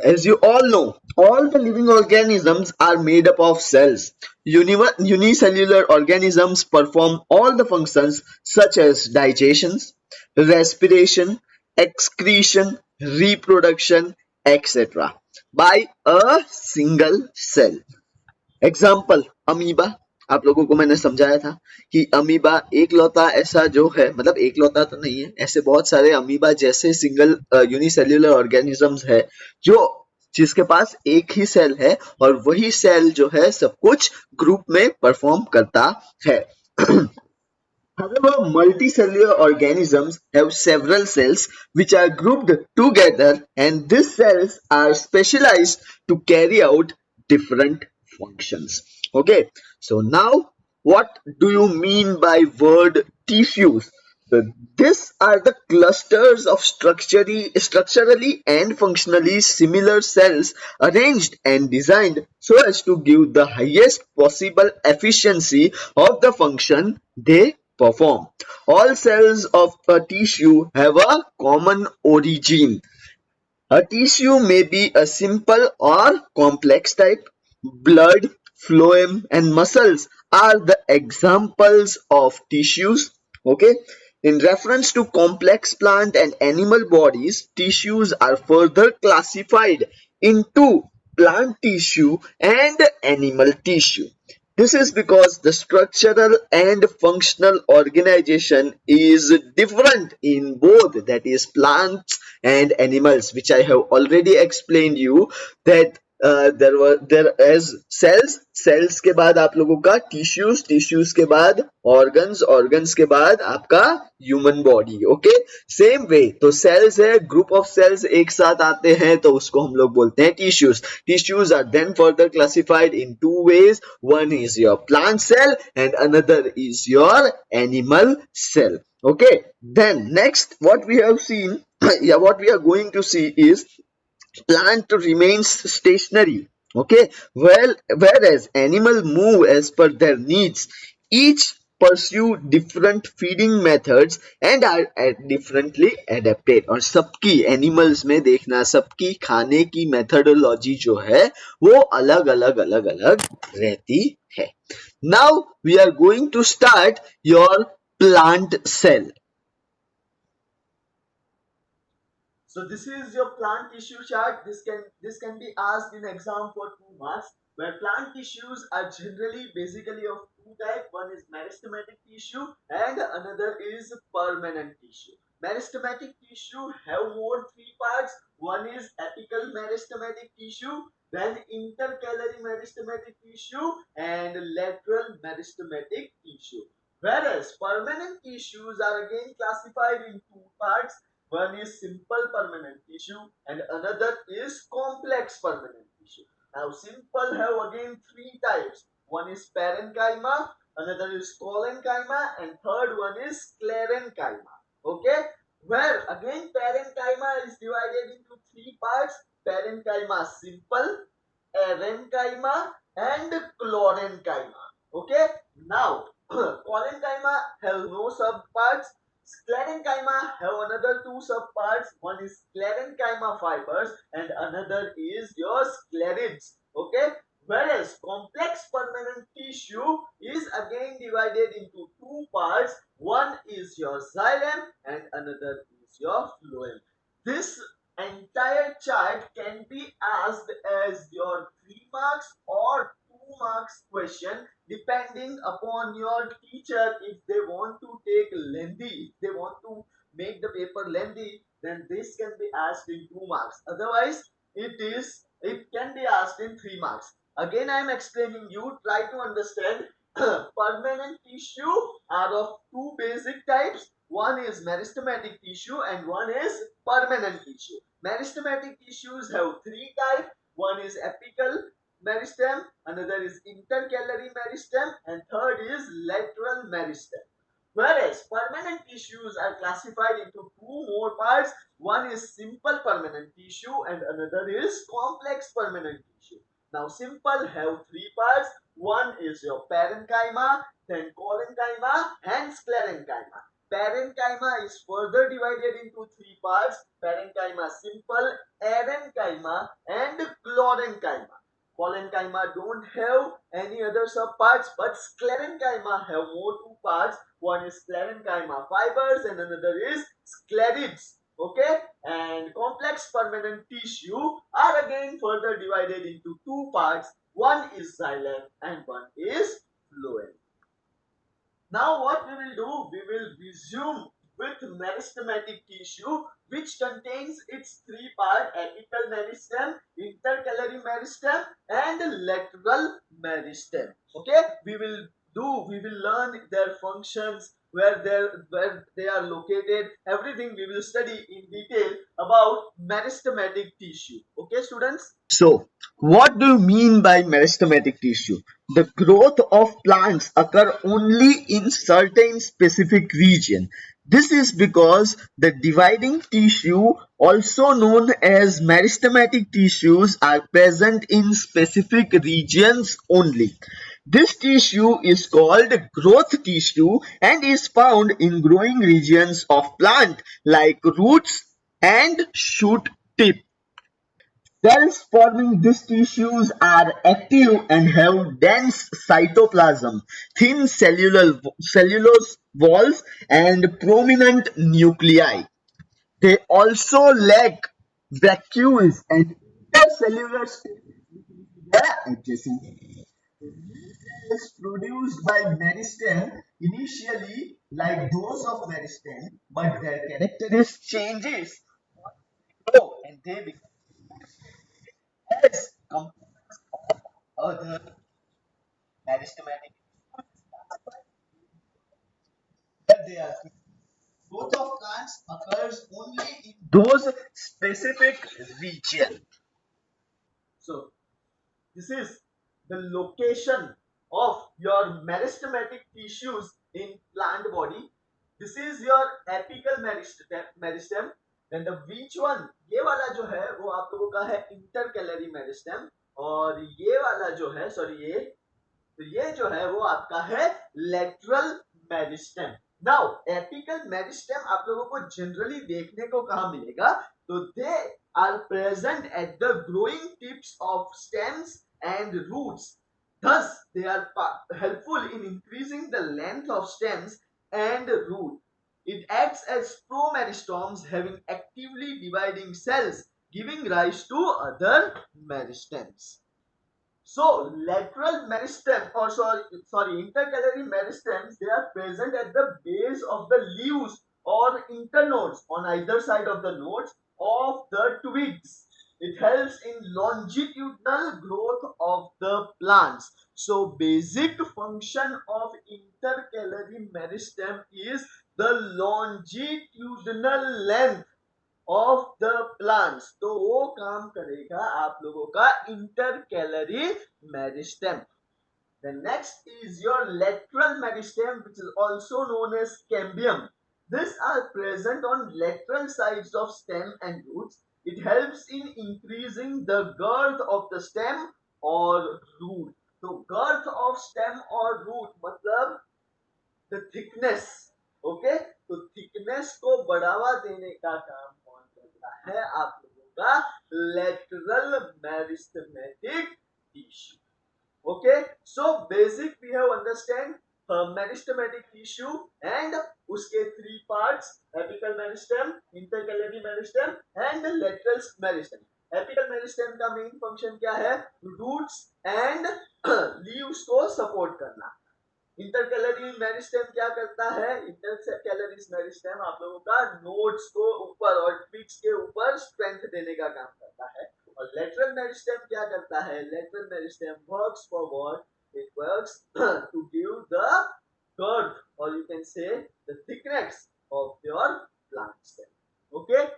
As you all know, all the living organisms are made up of cells. Unicellular organisms perform all the functions such as digestion, respiration, excretion, reproduction, etc. by a single cell. Example amoeba, आप लोगों को मैंने समझाया था कि amoeba एक लौता ऐसा जो है, मतलब एक लौता तो नहीं है, ऐसे बहुत सारे अमीबा जैसे सिंगल यूनिसेल्युलर ऑर्गेनिजम्स है जो जिसके पास एक ही सेल है और वही सेल जो है सब कुछ ग्रुप में परफॉर्म करता है. However, multicellular organisms have several cells which are grouped together, and these cells are specialized to carry out different functions. Okay, so now what do you mean by word tissues? These are the clusters of structurally and functionally similar cells arranged and designed so as to give the highest possible efficiency of the function they perform. All cells of a tissue have a common origin. A tissue may be a simple or complex type. Blood, phloem, and muscles are the examples of tissues. Okay. In reference to complex plant and animal bodies, tissues are further classified into plant tissue and animal tissue. This is because the structural and functional organization is different in both, that is plants and animals, which I have already explained you that there as cells के बाद आप लोगों का tissues के बाद organs के बाद आपका human body. Okay, same way तो cells है, group of cells एक साथ आते हैं तो उसको हम लोग बोलते हैं tissues are then further classified in two ways. One is your plant cell and another is your animal cell. Okay, then next what we have seen yeah, what we are going to see is plant remains stationary. Okay, well, whereas animal move as per their needs. Each pursue different feeding methods and are differently adapted. और सबकी animals में देखना सबकी खाने की methodology जो है वो अलग अलग अलग अलग रहती है. Now we are going to start your plant cell. So this is your plant tissue chart. This can be asked in exam for 2 marks. Where plant tissues are generally basically of two types. One is meristematic tissue and another is permanent tissue. Meristematic tissue have more three parts. One is apical meristematic tissue, then intercalary meristematic tissue, and lateral meristematic tissue. Whereas permanent tissues are again classified in two parts. One is simple permanent tissue and another is complex permanent tissue. Now simple have again three types. One is parenchyma, another is collenchyma and third one is sclerenchyma. Okay? Where again parenchyma is divided into three parts. Parenchyma simple, parenchyma and chlorenchyma. Okay? Now collenchyma have no subparts. Sclerenchyma have another two subparts. One is sclerenchyma fibers and another is your sclerids. Okay. Whereas complex permanent tissue is again divided into two parts. One is your xylem and another is your phloem. This entire chart can be asked as your 3 marks or 2 marks question depending upon your teacher. If they want to take lengthy, if they want to make the paper lengthy, then this can be asked in 2 marks. Otherwise it can be asked in 3 marks. Again I am explaining you, try to understand. Permanent tissue are of two basic types. One is meristematic tissue and one is permanent tissue. Meristematic tissues have three types. One is apical meristem, another is intercalary meristem, and third is lateral meristem. Whereas permanent tissues are classified into two more parts. One is simple permanent tissue and another is complex permanent tissue. Now simple have three parts. One is your parenchyma, then collenchyma and sclerenchyma. parenchyma is further divided into three parts: parenchyma simple, arenchyma, and chlorenchyma. Parenchyma don't have any other subparts, but sclerenchyma have more two parts. One is sclerenchyma fibers and another is sclerids. Okay, and complex permanent tissue are again further divided into two parts. One is xylem and one is phloem. Now what we will do, we will resume with meristematic tissue, which contains its three part: apical meristem, intercalary meristem, and lateral meristem. Okay, we will learn their functions, where they are located. Everything we will study in detail about meristematic tissue. Okay, students. So, what do you mean by meristematic tissue? The growth of plants occur only in certain specific region. This is because the dividing tissue, also known as meristematic tissues, are present in specific regions only. This tissue is called growth tissue and is found in growing regions of plant like roots and shoot tip. Cells forming these tissues are active and have dense cytoplasm, thin cellulose walls, and prominent nuclei. They also lack vacuoles and intercellular space between their adjacent cells produced by meristem initially like those of meristem, but their characteristic changes and they become as other meristematic that they are. Growth of plants occurs only in those specific region. So this is the location of your meristematic tissues in plant body. This is your apical meristem. Then the which one, ये वाला जो है वो आप लोगों का है intercalary meristem, और ये वाला जो है सॉरी तो ये जो है वो आपका है lateral meristem. Now apical meristem आप लोगों को जनरली देखने को कहां मिलेगा? तो they are present at the growing tips of stems and roots. Thus, they are helpful in increasing the length of stems and root. It acts as promeristomes having actively dividing cells, giving rise to other meristems. So lateral meristem, or sorry, intercalary meristems, they are present at the base of the leaves or internodes on either side of the nodes of the twigs. It helps in longitudinal growth of the plants. So basic function of intercalary meristem is the longitudinal length of the plants. तो वो काम करेगा आप लोगों का intercalary meristem. The next is your lateral meristem, which is also known as cambium. These are present on lateral sides of stem and roots. It helps in increasing the girth of the stem or root. So girth of stem or root मतलब the thickness. Okay, तो thickness को बढ़ावा देने का काम कौन करता है? आप लोगों का lateral meristematic tissue. Okay, so basic we have understand meristematic tissue and उसके three parts: apical meristem, intercalary meristem and lateral meristem. Apical meristem का main function क्या है? Roots and leaves को support करना. इंटरकैलरी मेरिस्टेम क्या करता है? Intercalary meristem आप लोगों का नोड्स को ऊपर और ट्विग्स के ऊपर स्ट्रेंथ देने का काम करता है. और लेटरल मेरिस्टेम क्या करता है? Lateral meristem works for what? It works to give the girth, or you can say the thickness of your plant stem. Okay,